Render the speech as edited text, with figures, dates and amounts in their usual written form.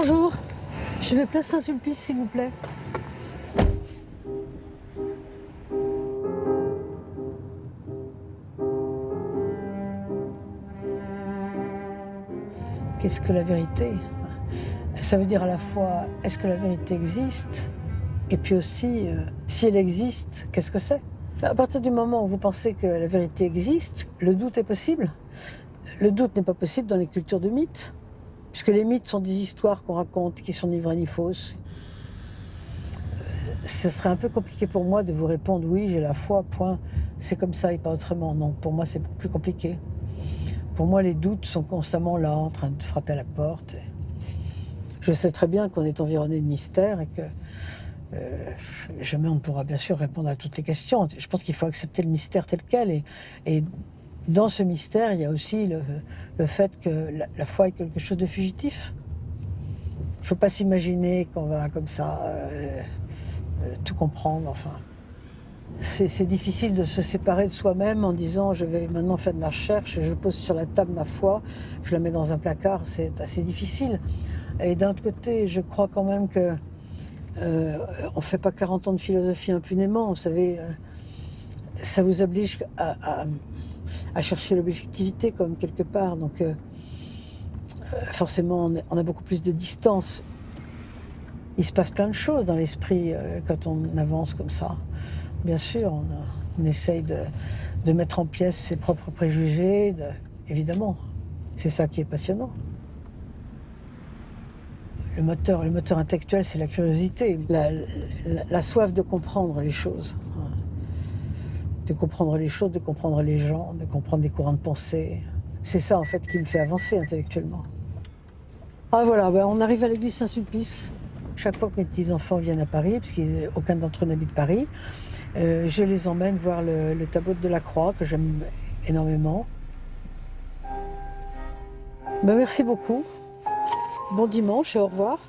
Bonjour, je vais place Saint-Sulpice s'il vous plaît. Qu'est-ce que la vérité? Ça veut dire à la fois, est-ce que la vérité existe? Et puis aussi, si elle existe, qu'est-ce que c'est? À partir du moment où vous pensez que la vérité existe, le doute est possible. Le doute n'est pas possible dans les cultures de mythes, puisque les mythes sont des histoires qu'on raconte qui sont ni vraies ni fausses. Ce serait un peu compliqué pour moi de vous répondre oui, j'ai la foi, point. C'est comme ça et pas autrement. Non, pour moi, c'est beaucoup plus compliqué. Pour moi, les doutes sont constamment là, en train de frapper à la porte. Je sais très bien qu'on est environné de mystères et que jamais on ne pourra bien sûr répondre à toutes les questions. Je pense qu'il faut accepter le mystère tel quel. Et dans ce mystère, il y a aussi le fait que la foi est quelque chose de fugitif. Il ne faut pas s'imaginer qu'on va comme ça tout comprendre. Enfin, c'est difficile de se séparer de soi-même en disant je vais maintenant faire de la recherche, je pose sur la table ma foi, je la mets dans un placard, c'est assez difficile. Et d'un autre côté, je crois quand même que on ne fait pas 40 ans de philosophie impunément, vous savez, ça vous oblige à chercher l'objectivité comme quelque part, donc forcément on a beaucoup plus de distance. Il se passe plein de choses dans l'esprit quand on avance comme ça. Bien sûr, on essaye de mettre en pièces ses propres préjugés, évidemment. C'est ça qui est passionnant. Le moteur intellectuel, c'est la curiosité, la soif de comprendre les choses. De comprendre les choses, de comprendre les gens, de comprendre les courants de pensée. C'est ça, en fait, qui me fait avancer intellectuellement. Ah voilà, ben, on arrive à l'église Saint-Sulpice. Chaque fois que mes petits-enfants viennent à Paris, puisqu'aucun d'entre eux n'habite Paris, je les emmène voir le tableau de la Croix, que j'aime énormément. Ben, merci beaucoup. Bon dimanche et au revoir.